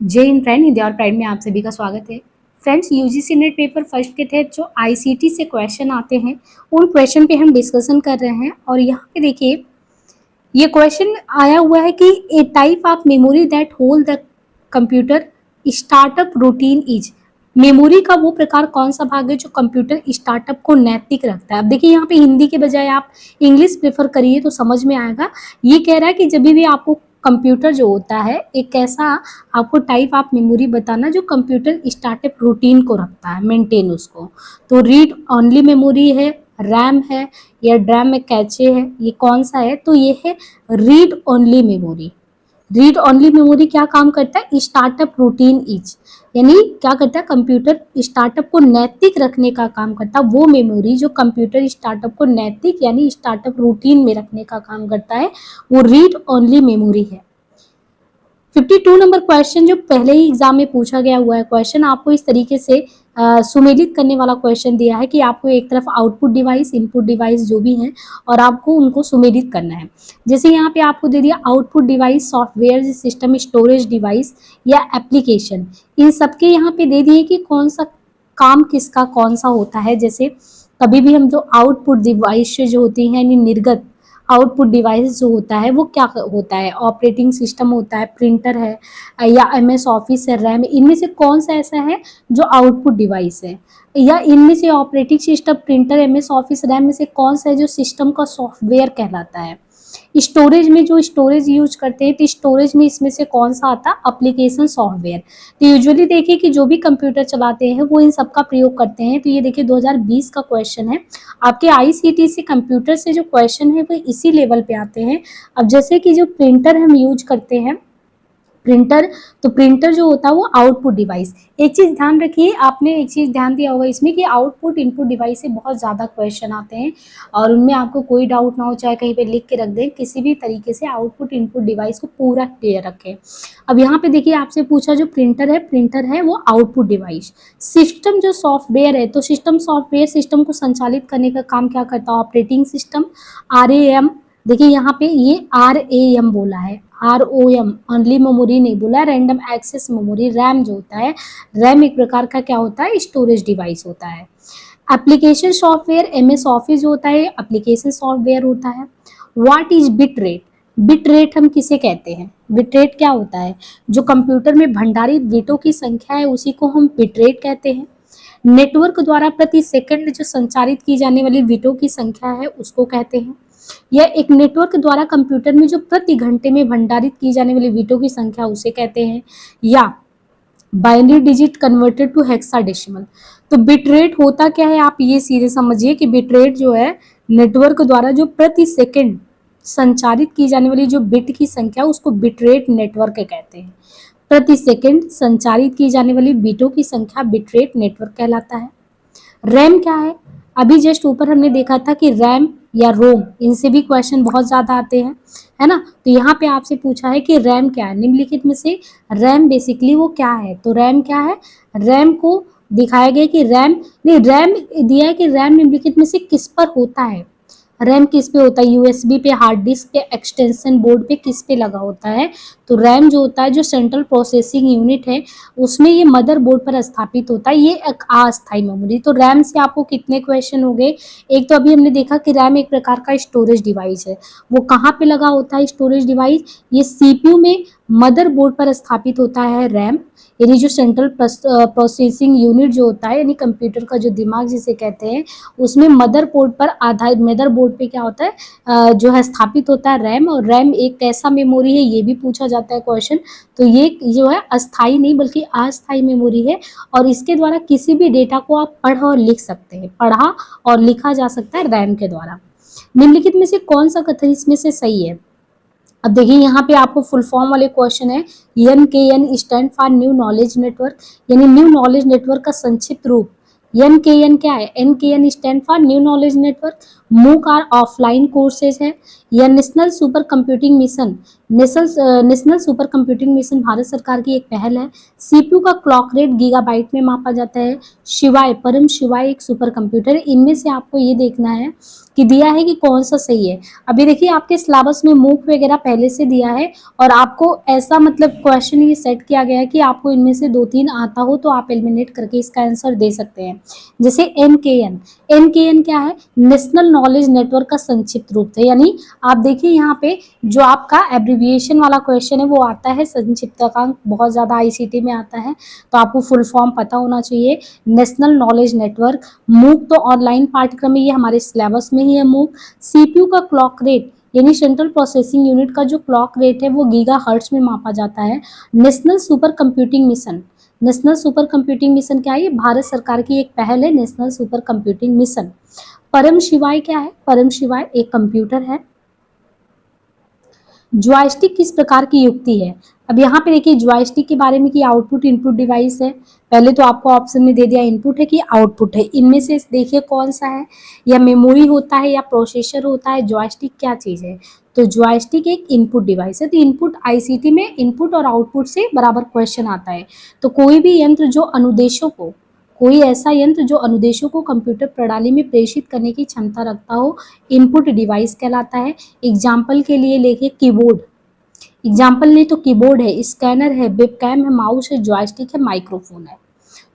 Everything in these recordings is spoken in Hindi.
जय हिंद फ्रेंड, हिंदी और प्राइड में आप सभी का स्वागत है। Friends, UGC net paper first के तहत जो आईसीटी से क्वेश्चन आते हैं उन क्वेश्चन पे हम डिस्कशन कर रहे हैं। और यहाँ पे देखिए, ये क्वेश्चन आया हुआ है कि a type of memory that hold the computer startup routine is. Memory का वो प्रकार कौन सा भाग है जो कंप्यूटर स्टार्टअप को नैतिक रखता है। अब देखिए, यहाँ पे हिंदी के बजाय आप इंग्लिश प्रेफर करिए तो समझ में आएगा। ये कह रहा है कि जब भी आपको कंप्यूटर जो होता है एक ऐसा आपको टाइप ऑफ मेमोरी बताना जो कंप्यूटर स्टार्टअप रूटीन को रखता है, मेंटेन उसको। तो रीड ओनली मेमोरी है, रैम है, या ड्रैम में कैचे है, ये कौन सा है? तो ये है read only memory. Read only memory क्या काम करता है? स्टार्टअप रूटीन इज, यानी क्या करता है? कंप्यूटर स्टार्टअप को नैतिक रखने का काम करता है। वो मेमोरी जो कंप्यूटर स्टार्टअप को नैतिक यानी स्टार्टअप रूटीन में रखने का काम करता है वो रीड ओनली मेमोरी है। 52 नंबर क्वेश्चन जो पहले ही एग्जाम में पूछा गया हुआ है क्वेश्चन, आपको इस तरीके से सुमेलित करने वाला क्वेश्चन दिया है कि आपको एक तरफ आउटपुट डिवाइस, इनपुट डिवाइस जो भी हैं और आपको उनको सुमेलित करना है। जैसे यहाँ पे आपको दे दिया output device, software system, storage device या एप्लीकेशन। इन सबके यहाँ पे दे दिए कि कौन सा काम किसका कौन सा होता है। जैसे कभी भी हम जो आउटपुट डिवाइस जो होती हैं यानी निर्गत आउटपुट डिवाइस जो होता है वो क्या होता है? ऑपरेटिंग सिस्टम होता है, प्रिंटर है, या एमएस ऑफिस है, रैम। इनमें से कौन सा ऐसा है जो आउटपुट डिवाइस है? या इनमें से operating system, printer, MS office, RAM में से कौन सा है जो सिस्टम का सॉफ्टवेयर कहलाता है? स्टोरेज में जो स्टोरेज यूज करते हैं तो स्टोरेज में इसमें से कौन सा आता है? Application software. तो यूजुअली देखिए कि जो भी कंप्यूटर चलाते हैं वो इन सब का प्रयोग करते हैं। तो ये देखिए 2020 का क्वेश्चन है। आपके आईसीटी से कंप्यूटर से जो क्वेश्चन है वो इसी लेवल पे आते हैं। अब जैसे कि जो प्रिंटर हम यूज करते हैं, प्रिंटर, तो प्रिंटर जो होता है वो आउटपुट डिवाइस। एक चीज ध्यान रखिए, आपने एक चीज ध्यान दिया होगा इसमें कि आउटपुट इनपुट डिवाइस से बहुत ज्यादा क्वेश्चन आते हैं और उनमें आपको कोई डाउट ना हो, चाहे कहीं पे लिख के रख दें, किसी भी तरीके से आउटपुट इनपुट डिवाइस को पूरा क्लियर रखें। अब यहाँ पे देखिए आपसे पूछा जो प्रिंटर है वो आउटपुट डिवाइस। सिस्टम जो सॉफ्टवेयर है, तो सिस्टम सॉफ्टवेयर सिस्टम को संचालित करने का काम क्या करता है? Operating system, RAM। देखिए यहाँ पे ये RAM बोला है, ROM, ओनली मेमोरी नहीं बोला, रैंडम एक्सेस मेमोरी। रैम जो होता है, रैम एक प्रकार का क्या होता है? स्टोरेज डिवाइस होता है। एप्लीकेशन सॉफ्टवेयर, MS ऑफिस जो होता है एप्लीकेशन सॉफ्टवेयर होता है। What is bit rate? Bit rate हम किसे कहते हैं? बिट रेट क्या होता है? जो कंप्यूटर में भंडारित बिटों की संख्या है उसी को हम बिट रेट कहते हैं। नेटवर्क द्वारा प्रति सेकंड जो संचारित की जाने वाली बिटों की संख्या है उसको कहते हैं। या एक नेटवर्क द्वारा कंप्यूटर में जो प्रति घंटे में भंडारित की जाने वाली बिटों की संख्या उसे कहते हैं। या binary digit converted to hexadecimal. तो बिट रेट होता क्या है? आप ये सीधे समझिए कि बिट रेट जो है नेटवर्क द्वारा जो प्रति सेकंड संचारित की जाने वाली जो बिट की संख्या उसको बिट रेट नेटवर्क कहते हैं। प्रति सेकंड संचारित की जाने वाली बिटों की संख्या बिट रेट नेटवर्क कहलाता है। रैम क्या है? अभी जस्ट ऊपर हमने देखा था कि रैम या रोम, इनसे भी क्वेश्चन बहुत ज्यादा आते हैं, है ना। तो यहाँ पे आपसे पूछा है कि रैम क्या है? निम्नलिखित में से रैम बेसिकली वो क्या है? तो रैम क्या है? रैम को दिखाया गया कि रैम नहीं, रैम दिया है कि रैम निम्नलिखित में से किस पर होता है? रैम किस पे होता है? यूएसबी पे, हार्ड डिस्क पे, एक्सटेंशन बोर्ड पे, किस पे लगा होता है? तो रैम जो होता है जो सेंट्रल प्रोसेसिंग यूनिट है उसमें ये मदरबोर्ड पर स्थापित होता है। ये एक अस्थायी मेमोरी। तो रैम से आपको कितने क्वेश्चन हो गए? एक तो अभी हमने देखा कि रैम एक प्रकार का स्टोरेज डिवाइस है। वो कहाँ पे लगा होता है स्टोरेज डिवाइस? ये सीपीयू में मदरबोर्ड पर स्थापित होता है रैम, यानी जो सेंट्रल प्रोसेसिंग यूनिट जो होता है यानी कंप्यूटर का जो दिमाग जिसे कहते हैं उसमें मदरबोर्ड पर आधारित, मदरबोर्ड पे क्या होता है जो है स्थापित होता है रैम। और रैम एक कैसा मेमोरी है ये भी पूछा जाता है क्वेश्चन। तो ये जो है अस्थाई नहीं बल्कि अस्थाई मेमोरी है और इसके द्वारा किसी भी डेटा को आप पढ़ और लिख सकते हैं, पढ़ा और लिखा जा सकता है रैम के द्वारा। निम्नलिखित में से कौन सा कथन इसमें से सही है? अब देखिए यहाँ पे आपको फुल फॉर्म वाले क्वेश्चन है। NKN stand for new knowledge network, यानी न्यू नॉलेज नेटवर्क का संक्षिप्त रूप। NKN क्या है? NKN stand for new knowledge network. मूक आर ऑफलाइन कोर्सेज है। या national super computing mission, national super computing mission Bharat सरकार की एक पहल है। सीपीयू का क्लॉक रेट गीगाबाइट में मापा जाता है। शिवाय, परम शिवाय एक सुपर कंप्यूटर है। इनमें से आपको ये देखना है कि दिया है कि कौन सा सही है। अभी देखिए आपके सिलेबस में मूक वगैरह पहले से दिया है और आपको ऐसा मतलब क्वेश्चन ये सेट किया गया है कि आपको इनमें से 2-3 आता हो तो आप एलिमिनेट करके इसका आंसर दे सकते हैं। जैसे एनकेएन क्या है? नेशनल नॉलेज नेटवर्क का संक्षिप्त रूप है। यानी आप देखिए यहाँ पे जो आपका एब्रिविएशन वाला क्वेश्चन है वो आता है, संक्षिप्तकांक बहुत ज़्यादा आईसीटी में आता है, तो आपको फुल फॉर्म पता होना चाहिए। नेशनल नॉलेज नेटवर्क, मूक तो ऑनलाइन पाठ्यक्रम है, ये हमारे सिलेबस में ही है मूक। सीपीयू का क्लॉक रेट यानी सेंट्रल प्रोसेसिंग यूनिट का जो क्लॉक रेट है वो गीगा हर्ट्ज में मापा जाता है। National super computing mission, national super computing mission क्या है? ये भारत सरकार की एक पहल है, नेशनल सुपर कंप्यूटिंग मिशन। परम शिवाय क्या है? परम शिवाय एक कंप्यूटर है। जॉयस्टिक किस प्रकार की युक्ति है? अब यहाँ पे देखिए जॉयस्टिक के बारे में कि आउटपुट इनपुट डिवाइस है। पहले तो आपको ऑप्शन में दे दिया इनपुट है कि आउटपुट है। इनमें से देखिए कौन सा है, या मेमोरी होता है या प्रोसेसर होता है, जॉयस्टिक क्या चीज़ है? तो जॉयस्टिक एक इनपुट डिवाइस है। तो इनपुट आईसीटी में इनपुट और आउटपुट से बराबर क्वेश्चन आता है। तो कोई भी यंत्र जो अनुदेशों को, कोई ऐसा यंत्र जो अनुदेशों को कंप्यूटर प्रणाली में प्रेषित करने की क्षमता रखता हो, इनपुट डिवाइस कहलाता है। एग्जाम्पल के लिए लेके कीबोर्ड, एग्जाम्पल नहीं तो कीबोर्ड है, स्कैनर है, वेबकैम है, माउस है, जॉयस्टिक है, माइक्रोफोन है।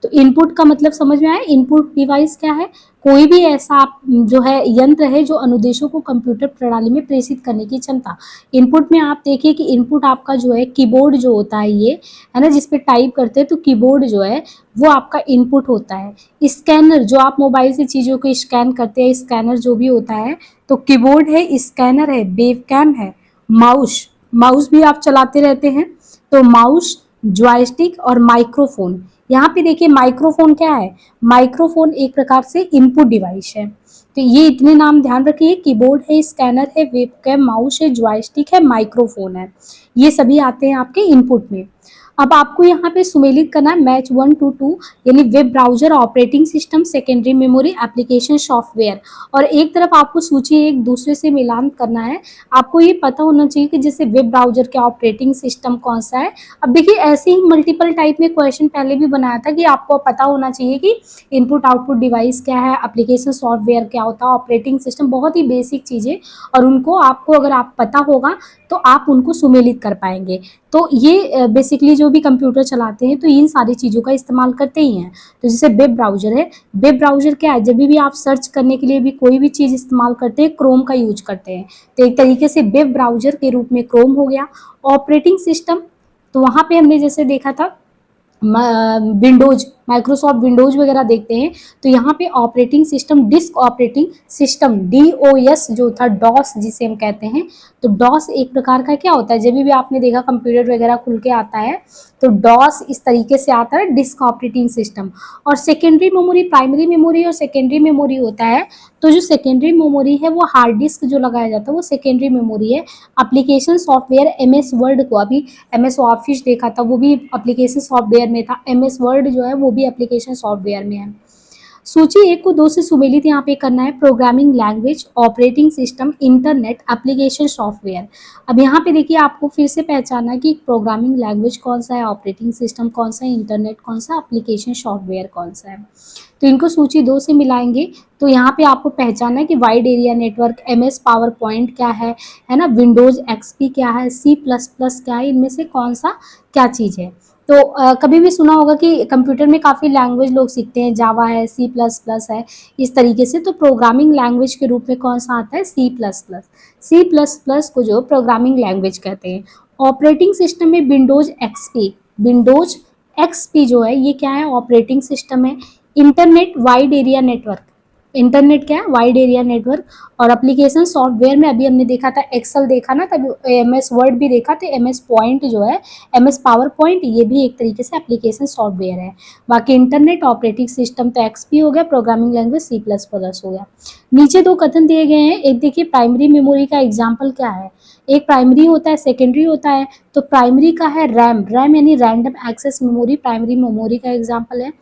तो इनपुट का मतलब समझ में आया? इनपुट डिवाइस क्या है? कोई भी ऐसा जो है यंत्र है जो अनुदेशों को कंप्यूटर प्रणाली में प्रेषित करने की क्षमता। इनपुट में आप देखिए कि इनपुट आपका जो है कीबोर्ड जो होता है, ये है ना जिसपे टाइप करते हैं, तो कीबोर्ड जो है वो आपका इनपुट होता है। स्कैनर जो आप मोबाइल से चीज़ों को स्कैन करते हैं, स्कैनर जो भी होता है, तो कीबोर्ड है, स्कैनर है, वेबकैम है, माउस, माउस भी आप चलाते रहते हैं, तो माउस, जॉयस्टिक और माइक्रोफोन। यहाँ पे देखिए माइक्रोफोन क्या है? माइक्रोफोन एक प्रकार से इनपुट डिवाइस है। तो ये इतने नाम ध्यान रखिए, कीबोर्ड है, स्कैनर है, वेबकैम, माउस है, जॉयस्टिक है, माइक्रोफोन है, ये सभी आते हैं आपके इनपुट में। अब आपको यहाँ पे सुमेलित करना है मैच 1 to 2, यानी web browser, operating system, secondary memory, application, software, और एक तरफ आपको सूची एक दूसरे से मिलान करना है। आपको ये पता होना चाहिए कि जैसे वेब ब्राउजर के ऑपरेटिंग सिस्टम कौन सा है। अब देखिए ऐसे ही मल्टीपल टाइप में क्वेश्चन पहले भी बनाया था कि आपको पता होना चाहिए कि इनपुट आउटपुट डिवाइस क्या है, एप्लीकेशन सॉफ्टवेयर क्या होता है, ऑपरेटिंग सिस्टम, बहुत ही बेसिक चीज़ें, और उनको आपको अगर आप पता होगा तो आप उनको सुमेलित कर पाएंगे। तो ये बेसिकली जो भी कंप्यूटर चलाते हैं तो इन सारी चीज़ों का इस्तेमाल करते ही हैं। तो जैसे वेब ब्राउजर है, वेब ब्राउजर क्या है? जब भी आप सर्च करने के लिए भी कोई भी चीज़ इस्तेमाल करते हैं, क्रोम का यूज करते हैं, तो एक तरीके से वेब ब्राउजर के रूप में क्रोम हो गया। ऑपरेटिंग सिस्टम, तो वहाँ पे हमने जैसे देखा था विंडोज, माइक्रोसॉफ्ट विंडोज वगैरह देखते हैं, तो यहाँ पे operating system, disk operating system, DOS जो था, डॉस जिसे हम कहते हैं, तो डॉस एक प्रकार का क्या होता है? जब भी आपने देखा कंप्यूटर वगैरह खुल के आता है तो डॉस इस तरीके से आता है, डिस्क ऑपरेटिंग सिस्टम। और सेकेंडरी मेमोरी, प्राइमरी मेमोरी और सेकेंडरी मेमोरी होता है। तो जो सेकेंडरी मेमोरी है वो हार्ड डिस्क जो लगाया जाता है वो सेकेंडरी मेमोरी है। एप्लीकेशन सॉफ्टवेयर, एमएस वर्ड को, अभी एमएस ऑफिस देखा था वो भी एप्लीकेशन सॉफ्टवेयर में था, एमएस वर्ड जो है वो भी एप्लीकेशन सॉफ्टवेयर में है। सूची 1 को 2 से सुमेलित यहाँ पे करना है। Programming language, operating system, internet, application software. अब यहाँ पे देखिए आपको फिर से पहचाना कि प्रोग्रामिंग लैंग्वेज कौन सा है, ऑपरेटिंग सिस्टम कौन सा है, इंटरनेट कौन सा, एप्लीकेशन सॉफ्टवेयर कौन सा है। तो इनको सूची 2 से मिलाएंगे तो यहाँ पे आपको पहचाना है कि wide area network, MS power point क्या है ना, विंडोज एक्सपी क्या है, C++ क्या है, इनमें से कौन सा क्या चीज़ है। तो कभी भी सुना होगा कि कंप्यूटर में काफ़ी लैंग्वेज लोग सीखते हैं, जावा है, C++ है, इस तरीके से। तो प्रोग्रामिंग लैंग्वेज के रूप में कौन सा आता है? C++। C++ को जो प्रोग्रामिंग लैंग्वेज कहते हैं। ऑपरेटिंग सिस्टम में विंडोज एक्सपी, विंडोज एक्सपी जो है ये क्या है? ऑपरेटिंग सिस्टम है। Internet, wide area network, internet क्या है? Wide area network. और एप्लीकेशन सॉफ्टवेयर में अभी हमने देखा था एक्सेल देखा ना, तभी एमएस वर्ड भी देखा, तो एमएस पॉइंट जो है, एमएस पावर पॉइंट, ये भी एक तरीके से एप्लीकेशन सॉफ्टवेयर है। बाकी इंटरनेट, ऑपरेटिंग सिस्टम तो एक्सपी हो गया, प्रोग्रामिंग लैंग्वेज C++ हो गया। नीचे 2 कथन दिए गए हैं। एक देखिए प्राइमरी मेमोरी का एग्जाम्पल क्या है? एक प्राइमरी होता है, सेकेंडरी होता है। तो प्राइमरी का है रैम, रैम यानी random access memory, primary memory का एग्जाम्पल है।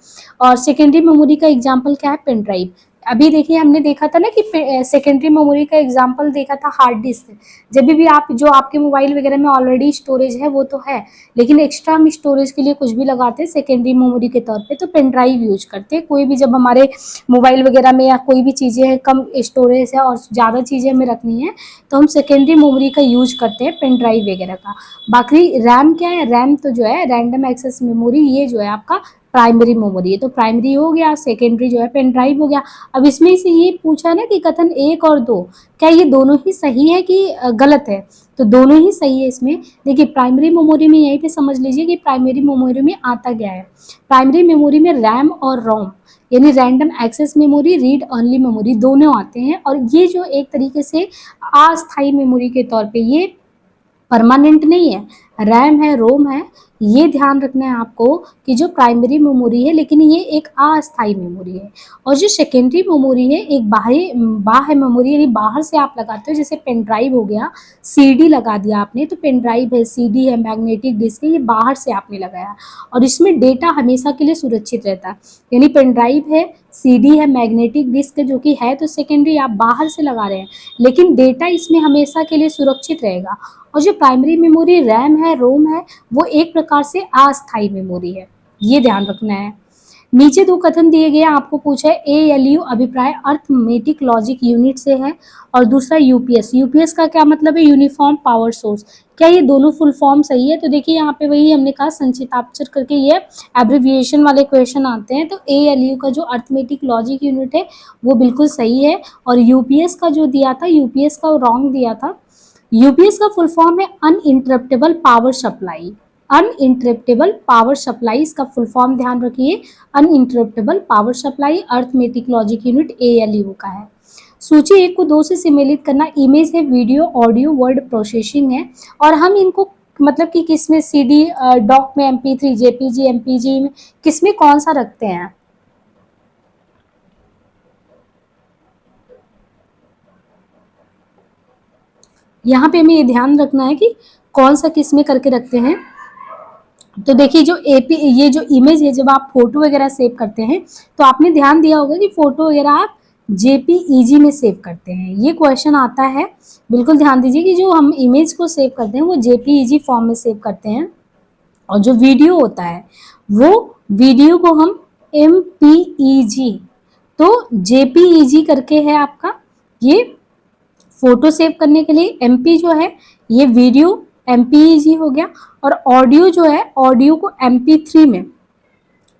और सेकेंडरी मेमोरी का एग्जाम्पल क्या है? Pen drive. अभी देखिए हमने देखा था ना कि सेकेंडरी मेमोरी का एग्जांपल देखा था हार्ड डिस्क। जब भी आप जो आपके मोबाइल वगैरह में ऑलरेडी स्टोरेज है वो तो है, लेकिन एक्स्ट्रा हम स्टोरेज के लिए कुछ भी लगाते हैं सेकेंडरी मेमोरी के तौर पे, तो पेन ड्राइव यूज करते हैं। कोई भी जब हमारे मोबाइल वगैरह में या कोई भी चीज़ें हैं, कम स्टोरेज है और ज़्यादा चीज़ें हमें रखनी है, तो हम सेकेंडरी मेमोरी का यूज करते हैं पेन ड्राइव वगैरह का। बाकी रैम क्या है, रैम तो जो है रैंडम एक्सेस मेमोरी, ये जो है आपका प्राइमरी मेमोरी है। तो प्राइमरी हो गया, सेकेंडरी जो है पेन ड्राइव हो गया। अब इसमें से ये पूछा ना कि कथन 1 और 2 क्या ये दोनों ही सही है कि गलत है, तो दोनों ही सही है इसमें। देखिए प्राइमरी मेमोरी में यहीं पे समझ लीजिए कि प्राइमरी मेमोरी में आता क्या है। प्राइमरी मेमोरी में रैम और रोम यानी random access memory, read only memory दोनों आते हैं। और ये जो एक तरीके से अस्थायी मेमोरी के तौर पे, ये परमानेंट नहीं है, रैम है रोम है, ये ध्यान रखना है आपको कि जो प्राइमरी मेमोरी है लेकिन ये एक अस्थायी मेमोरी है। और जो सेकेंडरी मेमोरी है एक बाह्य मेमोरी, यानी बाहर से आप लगाते हो, जैसे पेन ड्राइव हो गया, सीडी लगा दिया आपने, तो पेन ड्राइव है, सीडी है, मैग्नेटिक डिस्क है, ये बाहर से आपने लगाया और इसमें डेटा हमेशा के लिए सुरक्षित रहता है। यानी पेन ड्राइव है, सीडी है, मैग्नेटिक डिस्क जो कि है तो सेकेंडरी, आप बाहर से लगा रहे हैं लेकिन डेटा इसमें हमेशा के लिए सुरक्षित रहेगा। और जो प्राइमरी मेमोरी रैम है रोम है, वो एक प्रकार से अस्थायी मेमोरी है, ये ध्यान रखना है। नीचे 2 कथन दिए गए, आपको पूछा है ALU अभिप्राय अर्थमेटिक लॉजिक यूनिट से है और दूसरा यूपीएस। यूपीएस का क्या मतलब है, यूनिफॉर्म पावर सोर्स। क्या ये दोनों फुल फॉर्म सही है, तो देखिए यहाँ पे वही हमने कहा संक्षिप्ताक्षर करके ये एब्रिविएशन वाले क्वेश्चन आते हैं। तो ALU का जो अर्थमेटिक लॉजिक यूनिट है वो बिल्कुल सही है, और यूपीएस का जो दिया था, यूपीएस का रॉन्ग दिया था। यूपीएस का फुल फॉर्म है uninterruptible power supply. Uninterruptible power supply इसका फुल फॉर्म ध्यान रखिए, uninterruptible power supply arithmetic logic unit ALU का है। सूची 1 को 2 से सम्मिलित करना, इमेज है, वीडियो, ऑडियो, वर्ड प्रोसेसिंग है, और हम इनको मतलब कि किसमें CD डॉक में, MP3 JPG MPG में किसमें कौन सा रखते हैं। यहाँ पे हमें ये ध्यान रखना है कि कौन सा किस में करके रखते हैं। तो देखिए जो ये जो इमेज है, जब आप फोटो वगैरह सेव करते हैं तो आपने ध्यान दिया होगा कि फोटो वगैरह आप JPEG में सेव करते हैं, ये क्वेश्चन आता है। बिल्कुल ध्यान दीजिए कि जो हम इमेज को सेव करते हैं वो JPEG फॉर्म में सेव करते हैं, और जो वीडियो होता है वो वीडियो को हम MPEG, तो JPEG करके है आपका, ये फोटो सेव करने के लिए। MP जो है ये वीडियो MPEG हो गया, और ऑडियो जो है ऑडियो को MP3 में,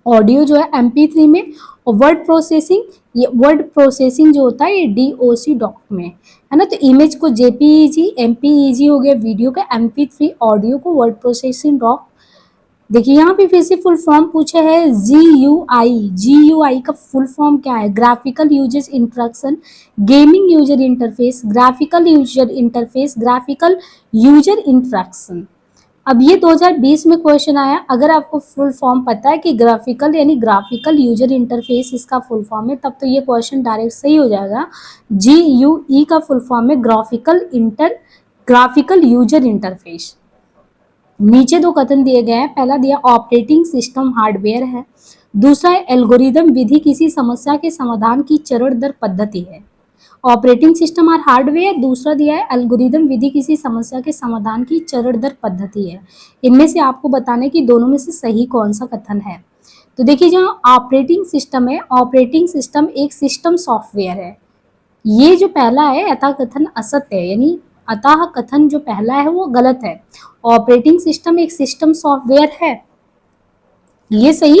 ऑडियो जो है MP3 में, और वर्ड प्रोसेसिंग, ये वर्ड प्रोसेसिंग जो होता है ये DOC डॉक में है ना। तो इमेज को JPEG MPEG हो गया, वीडियो का MP3, ऑडियो को वर्ड प्रोसेसिंग डॉक। देखिए यहाँ पे फिर से फुल फॉर्म पूछा है GUI का फुल फॉर्म क्या है, graphical user interaction, gaming user interface, graphical user interface, graphical user interaction. अब ये 2020 में क्वेश्चन आया, अगर आपको फुल फॉर्म पता है कि ग्राफिकल यानी ग्राफिकल यूजर इंटरफेस इसका फुल फॉर्म है, तब तो ये क्वेश्चन डायरेक्ट सही हो जाएगा। GUI का फुल फॉर्म है ग्राफिकल यूजर इंटरफेस। नीचे 2 कथन दिए गए हैं, पहला दिया ऑपरेटिंग सिस्टम हार्डवेयर है, दूसरा है एल्गोरिदम विधि किसी समस्या के समाधान की चरण दर पद्धति है। ऑपरेटिंग सिस्टम और हार्डवेयर, दूसरा दिया है एल्गोरिदम विधि किसी समस्या के समाधान की चरण दर पद्धति है। इनमें से आपको बताना है कि दोनों में से सही कौन सा कथन है। तो देखिए जो ऑपरेटिंग सिस्टम है, ऑपरेटिंग सिस्टम एक सिस्टम सॉफ्टवेयर है, ये जो पहला है अतः कथन असत्य है, यानी अतः कथन जो पहला है वो गलत है। ऑपरेटिंग सिस्टम एक सिस्टम सॉफ्टवेयर है, ये सही,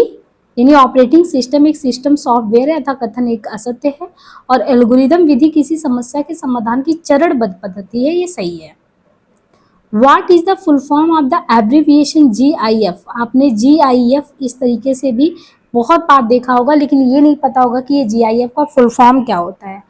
यानी ऑपरेटिंग सिस्टम एक सिस्टम सॉफ्टवेयर है, अतः कथन एक असत्य है। और एल्गोरिदम विधि किसी समस्या के समाधान की चरणबद्ध पद्धति है, ये सही है। What is the full form of the abbreviation GIF। आपने GIF इस तरीके से भी बहुत बार देखा होगा, लेकिन ये नहीं पता होगा कि ये GIF का फुल फॉर्म क्या होता है।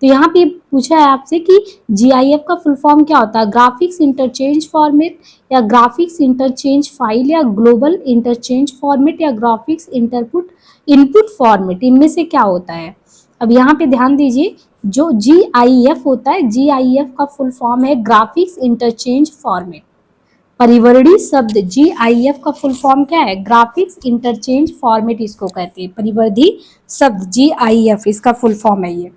तो यहाँ पे पूछा है आपसे कि GIF का फुल फॉर्म क्या होता है, ग्राफिक्स इंटरचेंज फॉर्मेट, या ग्राफिक्स इंटरचेंज फाइल, या ग्लोबल इंटरचेंज फॉर्मेट, या ग्राफिक्स इनपुट फॉर्मेट, इनमें से क्या होता है। अब यहाँ पे ध्यान दीजिए, जो GIF होता है, GIF का फुल फॉर्म है ग्राफिक्स इंटरचेंज फॉर्मेट। परिवर्णी शब्द GIF का फुल फॉर्म क्या है? ग्राफिक्स इंटरचेंज फॉर्मेट इसको कहते हैं। परिवर्धी शब्द GIF इसका फुल फॉर्म है ये।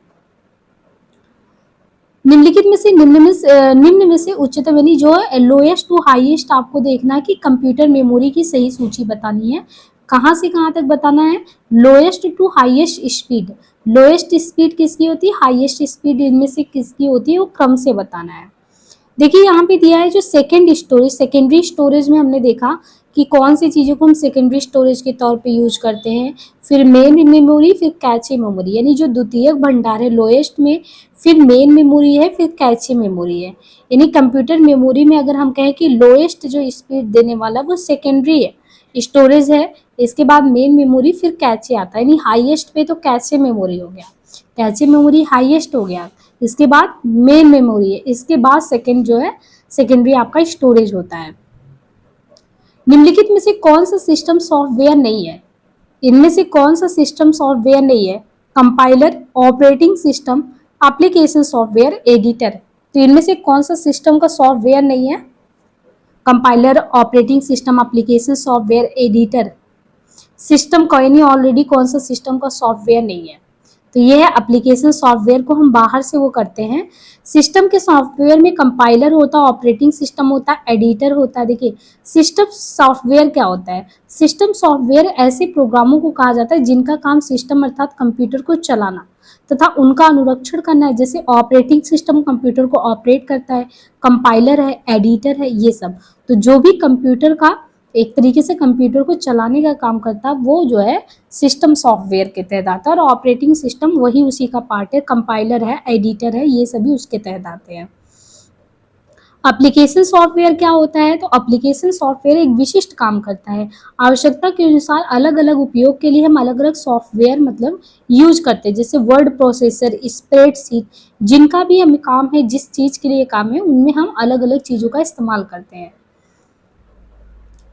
निम्नलिखित में से निम्न में से उच्चतम यानी जो है लोएस्ट टू हाईएस्ट आपको देखना है कि कंप्यूटर मेमोरी की सही सूची बतानी है। कहाँ से कहाँ तक बताना है? Lowest to highest speed. Lowest speed किसकी होती है? हाईएस्ट स्पीड इनमें से किसकी होती है? वो क्रम से बताना है। देखिए यहाँ पे दिया है जो सेकेंडरी स्टोरेज में हमने देखा कि कौन सी चीज़ों को हम सेकेंडरी स्टोरेज के तौर पे यूज करते हैं। फिर मेन मेमोरी, फिर कैचे मेमोरी, यानी जो द्वितीयक भंडार है लोएस्ट में, फिर मेन मेमोरी है, फिर कैचे मेमोरी है। यानी कंप्यूटर मेमोरी में अगर हम कहें कि लोएस्ट जो स्पीड देने वाला वो सेकेंडरी है स्टोरेज है, इसके बाद मेन मेमोरी, फिर कैचे आता है। यानी हाईएस्ट पे तो कैचे मेमोरी हो गया, कैचे मेमोरी हाईएस्ट हो गया, इसके बाद मेन मेमोरी है, इसके बाद सेकेंड जो है सेकेंडरी आपका स्टोरेज होता है। निम्नलिखित में से कौन सा सिस्टम सॉफ्टवेयर नहीं है? इनमें से कौन सा सिस्टम सॉफ्टवेयर नहीं है? Compiler, operating system, application software, editor. तो इनमें से कौन सा सिस्टम का सॉफ्टवेयर नहीं है? Compiler, operating system, application software, editor. System कोई नहीं, ऑलरेडी कौन सा सिस्टम का सॉफ्टवेयर नहीं है? तो ये है एप्लीकेशन सॉफ्टवेयर को हम बाहर से वो करते हैं। सिस्टम के सॉफ्टवेयर में कंपाइलर होता है, ऑपरेटिंग सिस्टम होता है, एडिटर होता है। देखिए सिस्टम सॉफ्टवेयर क्या होता है? सिस्टम सॉफ्टवेयर ऐसे प्रोग्रामों को कहा जाता है जिनका काम सिस्टम अर्थात कंप्यूटर को चलाना तथा उनका अनुरक्षण करना है। जैसे ऑपरेटिंग सिस्टम कंप्यूटर को ऑपरेट करता है, कंपाइलर है, एडिटर है, ये सब। तो जो भी कंप्यूटर का एक तरीके से कंप्यूटर को चलाने का काम करता है वो जो है सिस्टम सॉफ्टवेयर के तहत आता है, और ऑपरेटिंग सिस्टम वही उसी का पार्ट है, कंपाइलर है, एडिटर है, ये सभी उसके तहत आते हैं। एप्लीकेशन सॉफ्टवेयर क्या होता है? तो एप्लीकेशन सॉफ्टवेयर एक विशिष्ट काम करता है। आवश्यकता के अनुसार अलग अलग उपयोग के लिए हम अलग अलग सॉफ्टवेयर मतलब यूज करते हैं। जैसे वर्ड प्रोसेसर, स्प्रेडशीट, जिनका भी हमें काम है, जिस चीज़ के लिए काम है, उनमें हम अलग अलग चीज़ों का इस्तेमाल करते हैं।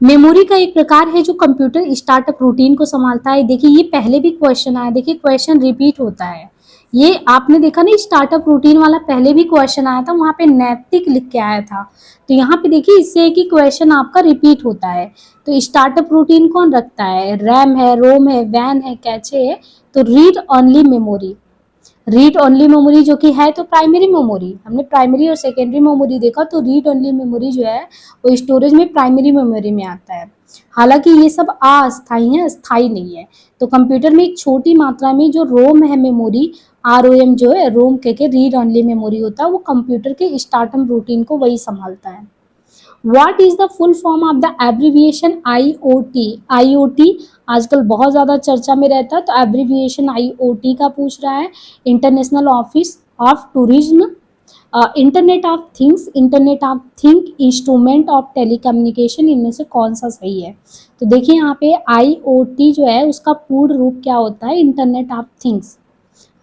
मेमोरी का एक प्रकार है जो कंप्यूटर स्टार्टअप रूटीन को संभालता है। देखिए ये पहले भी क्वेश्चन आया, देखिए क्वेश्चन रिपीट होता है। ये आपने देखा ना, स्टार्टअप रूटीन वाला पहले भी क्वेश्चन आया था, वहां पे नैतिक लिख के आया था। तो यहाँ पे देखिए इससे एक ही क्वेश्चन आपका रिपीट होता है। तो स्टार्टअप रूटीन कौन रखता है? रैम है, रोम है, वैन है, कैचे है। तो read only memory, read only memory जो कि है तो प्राइमरी मेमोरी, हमने प्राइमरी और सेकेंडरी मेमोरी देखा। तो रीड ओनली मेमोरी जो है वो स्टोरेज में प्राइमरी मेमोरी में आता है। हालांकि ये सब अस्थायी है, स्थायी नहीं है। तो कंप्यूटर में एक छोटी मात्रा में जो रोम है मेमोरी, ROM जो है रोम के रीड ओनली मेमोरी होता है, वो कंप्यूटर के स्टार्टअप रूटीन को वही संभालता है। What is the full form of the abbreviation IoT? IoT आजकल बहुत ज़्यादा चर्चा में रहता है, तो एब्रीविएशन IoT का पूछ रहा है। International office of tourism, internet of things, internet of thing, instrument of telecommunication, इनमें से कौन सा सही है? तो देखिए यहाँ पे IoT जो है उसका पूर्ण रूप क्या होता है? Internet of things.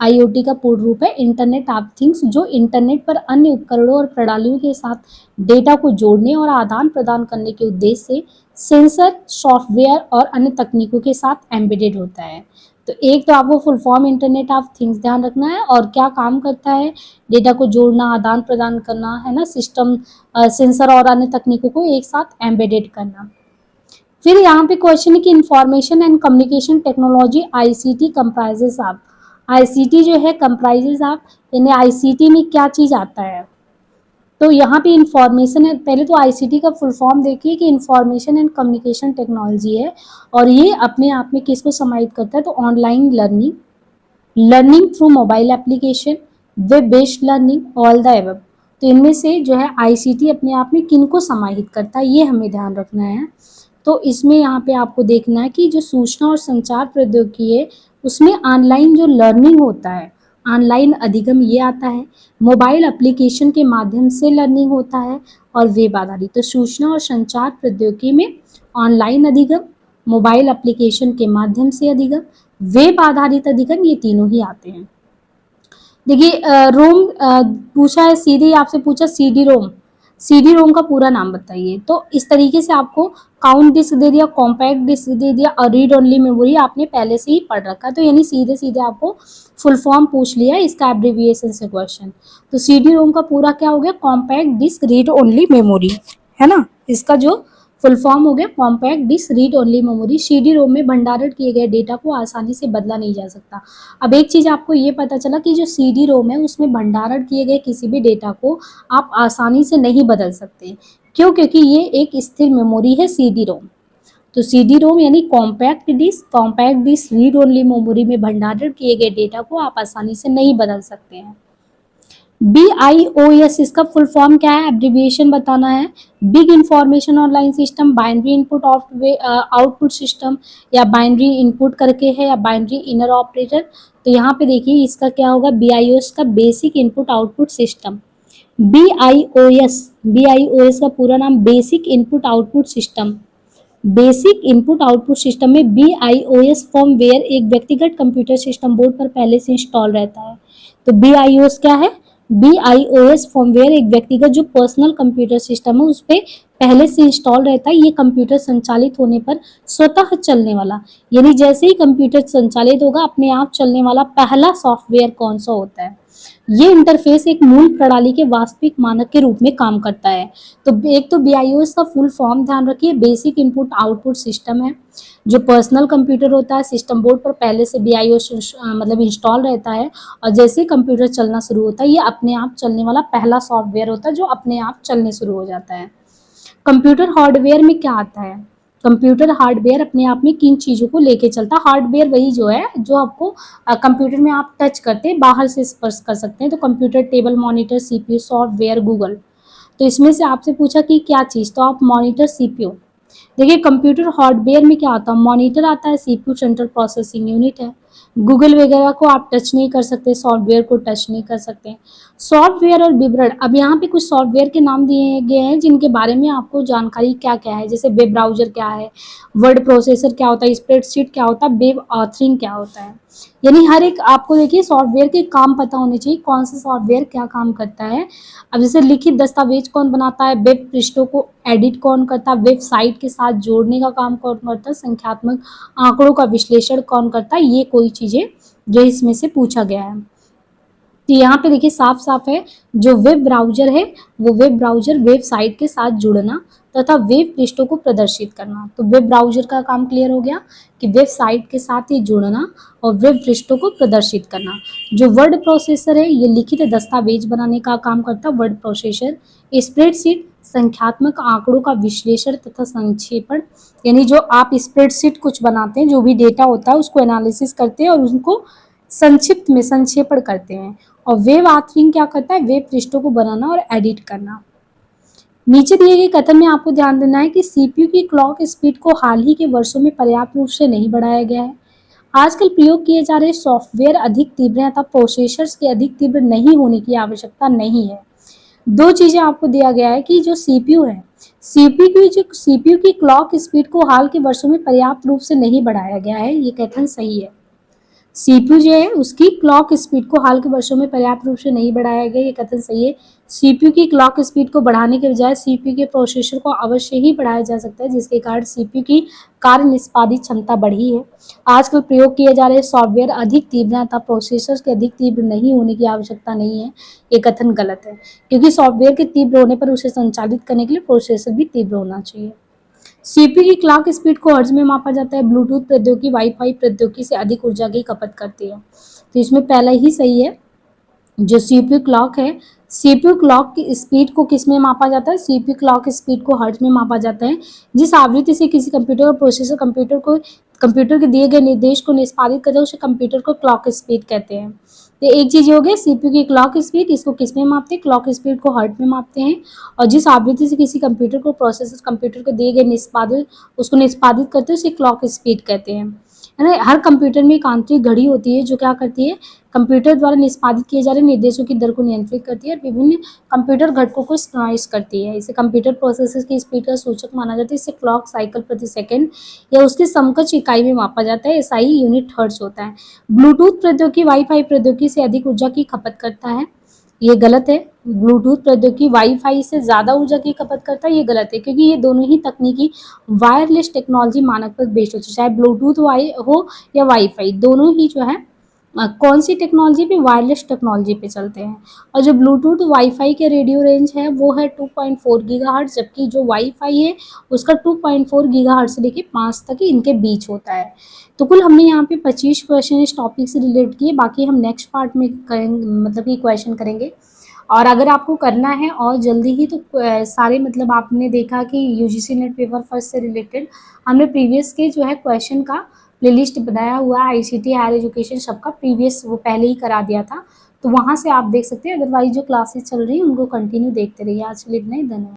IoT का पूर्ण रूप है इंटरनेट ऑफ थिंग्स, जो इंटरनेट पर अन्य उपकरणों और प्रणालियों के साथ डेटा को जोड़ने और आदान प्रदान करने के उद्देश्य से सेंसर, सॉफ्टवेयर और अन्य तकनीकों के साथ एम्बेडेड होता है। तो एक तो आपको full form internet of things ध्यान रखना है, और क्या काम करता है? डेटा को जोड़ना, आदान प्रदान करना, है ना, सिस्टम, सेंसर और अन्य तकनीकों को एक साथ एम्बेडेड करना। फिर यहाँ पे क्वेश्चन है कि information and communication technology ICT comprises of, ICT जो है कंप्राइजेस ऑफ, यानी ICT में क्या चीज़ आता है? तो यहाँ पे इंफॉर्मेशन है। पहले तो ICT का फुल फॉर्म देखिए कि इंफॉर्मेशन एंड कम्युनिकेशन टेक्नोलॉजी है, और ये अपने आप में किसको समाहित करता है? तो online learning, learning through mobile application, web based learning, all the above. तो इनमें से जो है ICT अपने आप में किनको समाहित करता है, ये हमें ध्यान रखना है। तो इसमें यहाँ पे आपको देखना है कि जो सूचना और संचार प्रौद्योगिकी है उसमें ऑनलाइन जो लर्निंग होता है, ऑनलाइन अधिगम ये आता है। मोबाइल एप्लीकेशन के माध्यम से लर्निंग होता है, और वेब आधारित। तो सूचना और संचार प्रौद्योगिकी में ऑनलाइन अधिगम, मोबाइल एप्लीकेशन के माध्यम से अधिगम, वेब आधारित अधिगम, ये तीनों ही आते हैं। देखिए रोम पूछा है, सीधे आपसे पूछा CD-ROM, CD-ROM का पूरा नाम बताइए। तो इस तरीके से आपको काउंट डिस्क दे दिया, कॉम्पैक्ट डिस्क दे दिया, और रीड ओनली मेमोरी आपने पहले से ही पढ़ रखा, तो यानी सीधे सीधे आपको फुल फॉर्म पूछ लिया इसका एब्रीविएशन से क्वेश्चन। तो CD-ROM का पूरा क्या हो गया? Compact disc read only memory, है ना। इसका जो फुल फॉर्म हो गया compact disc read only memory. CD ROM में भंडारित किए गए डेटा को आसानी से बदला नहीं जा सकता। अब एक चीज आपको ये पता चला कि जो सीडी रोम है उसमें भंडारण किए गए किसी भी डेटा को आप आसानी से नहीं बदल सकते। क्यों? क्योंकि ये एक स्थिर मेमोरी है सीडी रोम। तो सीडी रोम यानी compact disc read only memory में भंडारित किए गए डेटा को आप आसानी से नहीं बदल सकते हैं। BIOS इसका फुल फॉर्म क्या है? एब्रिविएशन बताना है। Big information online system, binary input output system, या बाइनरी इनपुट करके है, या बाइनरी इनर ऑपरेटर। तो यहाँ पे देखिए इसका क्या होगा, BIOS का basic input output system. BIOS का पूरा नाम basic input output system. Basic input output system में BIOS फर्मवेयर एक व्यक्तिगत कंप्यूटर सिस्टम बोर्ड पर पहले से इंस्टॉल रहता है। तो BIOS क्या है? BIOS फर्मवेयर एक व्यक्तिगत जो पर्सनल कंप्यूटर सिस्टम है उस पर पहले से इंस्टॉल रहता है। ये कंप्यूटर संचालित होने पर स्वतः चलने वाला, यानी जैसे ही कंप्यूटर संचालित होगा अपने आप चलने वाला पहला सॉफ्टवेयर कौन सा होता है? ये इंटरफेस एक मूल प्रणाली के वास्तविक मानक के रूप में काम करता है। तो एक तो BIOS का फुल फॉर्म ध्यान रखिए, बेसिक इनपुट आउटपुट सिस्टम है। जो पर्सनल कंप्यूटर होता है सिस्टम बोर्ड पर पहले से BIOS मतलब इंस्टॉल रहता है, और जैसे ही कंप्यूटर चलना शुरू होता है ये अपने आप चलने वाला पहला सॉफ्टवेयर होता है जो अपने आप चलने शुरू हो जाता है। कंप्यूटर हार्डवेयर में क्या आता है? कंप्यूटर हार्डवेयर अपने आप में किन चीज़ों को लेके चलता है? हार्डवेयर वही जो है जो आपको कंप्यूटर में आप टच करते हैं, बाहर से स्पर्श कर सकते हैं। तो computer table, monitor, CPU, software, Google. तो इसमें से आपसे पूछा कि क्या चीज़, तो आप मॉनिटर, CPU। देखिए कंप्यूटर हार्डवेयर में क्या आता है? मॉनिटर आता है, CPU सेंट्रल प्रोसेसिंग यूनिट है, गूगल वगैरह को आप टच नहीं कर सकते, सॉफ्टवेयर को टच नहीं कर सकते। सॉफ्टवेयर और विवरण, अब यहाँ पे कुछ सॉफ्टवेयर के नाम दिए गए हैं जिनके बारे में आपको जानकारी क्या क्या है, जैसे वेब ब्राउजर क्या है, वर्ड प्रोसेसर क्या होता है, स्प्रेडशीट क्या होता है, वेब ऑथरिंग क्या होता है। यानी हर एक आपको देखिए सॉफ्टवेयर के काम पता होने चाहिए, कौन सा सॉफ्टवेयर क्या काम करता है। अब जैसे लिखित दस्तावेज कौन बनाता है, वेब पृष्ठों को एडिट कौन करता है, वेबसाइट के साथ जोड़ने का काम कौन करता है, संख्यात्मक आंकड़ों का विश्लेषण कौन करता है, ये कोई चीजें जो इसमें से पूछा गया है। तो यहाँ पे देखिए साफ साफ है, जो वेब ब्राउजर है वो वेब ब्राउजर वेबसाइट के साथ जुड़ना तथा वेब पृष्ठों को प्रदर्शित करना। तो वेब ब्राउजर का काम क्लियर हो गया कि वेबसाइट के साथ ही जुड़ना और वेब पृष्ठों को प्रदर्शित करना। जो वर्ड प्रोसेसर है ये लिखित दस्तावेज बनाने का काम करता है, वर्ड प्रोसेसर। स्प्रेडशीट संख्यात्मक आंकड़ों का विश्लेषण तथा संक्षेपण, यानी जो आप स्प्रेडशीट कुछ बनाते हैं, जो भी डेटा होता है उसको एनालिसिस करते हैं और उनको संक्षिप्त में संक्षेपण करते हैं। और वेब ऑथरिंग क्या करता है? वेब पृष्ठों को बनाना और एडिट करना। नीचे दिए गए कथन में आपको ध्यान देना है कि CPU की क्लॉक स्पीड को हाल ही के वर्षों में पर्याप्त रूप से नहीं बढ़ाया गया है। आजकल प्रयोग किए जा रहे सॉफ्टवेयर अधिक तीव्र हैं तथा प्रोसेसर्स के अधिक तीव्र नहीं होने की आवश्यकता नहीं है। दो चीजें आपको दिया गया है कि जो CPU है, CPU की क्लॉक स्पीड को हाल के वर्षों में पर्याप्त रूप से नहीं बढ़ाया गया है, ये कथन सही है। CPU जो है उसकी क्लॉक स्पीड को हाल के वर्षों में पर्याप्त रूप से नहीं बढ़ाया गया, ये कथन सही है। CPU की क्लॉक स्पीड को बढ़ाने के बजाय CPU के प्रोसेसर को अवश्य ही बढ़ाया जा सकता है, जिसके कारण CPU की कार्य निष्पादित क्षमता बढ़ी है। आजकल प्रयोग किए जा रहे सॉफ्टवेयर अधिक तीव्र हैं तथा प्रोसेसर के अधिक तीव्र नहीं होने की आवश्यकता नहीं है, ये कथन गलत है, क्योंकि सॉफ्टवेयर के तीव्र होने पर उसे संचालित करने के लिए प्रोसेसर भी तीव्र होना चाहिए। CPU की क्लॉक स्पीड को हर्ट्ज में मापा जाता है। ब्लूटूथ प्रौद्योगिकी वाईफाई प्रौद्योगिकी से अधिक ऊर्जा की खपत करती है, तो इसमें पहला ही सही है। जो CPU क्लॉक है, CPU क्लॉक की स्पीड को किस में मापा जाता है? CPU क्लॉक स्पीड को हर्ट्ज में मापा जाता है। जिस आवृत्ति से किसी कंप्यूटर और प्रोसेसर कंप्यूटर के दिए गए निर्देश को निष्पादित करते हैं उसे कंप्यूटर को क्लॉक स्पीड कहते हैं। तो एक चीज हो गया CPU की क्लॉक स्पीड, इसको किस में मापते हैं? क्लॉक स्पीड को हर्ट्ज में मापते हैं। और जिस आवृत्ति से किसी कंप्यूटर को प्रोसेसर कंप्यूटर को दिए गए निष्पादित करते हैं उसे क्लॉक स्पीड कहते हैं। है ना। हर कंप्यूटर में एक आंतरिक घड़ी होती है जो क्या करती है? कंप्यूटर द्वारा निष्पादित किए जा रहे निर्देशों की दर को नियंत्रित करती है और विभिन्न कंप्यूटर घटकों को सिंक्रोनाइज करती है। इसे कंप्यूटर प्रोसेसर की स्पीड का सूचक माना जाता है। इसे क्लॉक साइकिल प्रति सेकंड या उसके समकक्ष इकाई में मापा जाता है। SI यूनिट हर्ट्ज होता है। ब्लूटूथ प्रौद्योगिकी वाईफाई प्रौद्योगिकी से अधिक ऊर्जा की खपत करता है, ये गलत है। ब्लूटूथ प्रौद्योगिकी वाईफाई से ज़्यादा ऊर्जा की खपत करता है, ये गलत है, क्योंकि ये दोनों ही तकनीकी वायरलेस टेक्नोलॉजी मानक पर बेस्ड होती है। चाहे ब्लूटूथ हो या वाईफाई, दोनों ही जो है कौन सी टेक्नोलॉजी पे, वायरलेस टेक्नोलॉजी पे चलते हैं। और जो ब्लूटूथ वाईफाई के रेडियो रेंज है वो है 2.4 गीगाहर्ट्ज़, जबकि जो वाईफाई है उसका 2.4 गीगाहर्ट्ज़ से लेके 5 तक ही इनके बीच होता है। तो कुल हमने यहाँ पे 25 क्वेश्चन इस टॉपिक से रिलेट किए, बाकी हम नेक्स्ट पार्ट में करेंगे, मतलब कि क्वेश्चन करेंगे। और अगर आपको करना है और जल्दी ही, तो सारे, मतलब आपने देखा कि यूजीसी नेट पेपर फर्स्ट से रिलेटेड हमने प्रीवियस के जो है क्वेश्चन का प्लेलिस्ट बनाया हुआ है, आईसीटी हायर एजुकेशन सबका प्रीवियस वो पहले ही करा दिया था, तो वहाँ से आप देख सकते हैं। अदरवाइज जो क्लासेस चल रही हैं उनको कंटिन्यू देखते रहिए। आज के लिए इतना ही, धन्यवाद।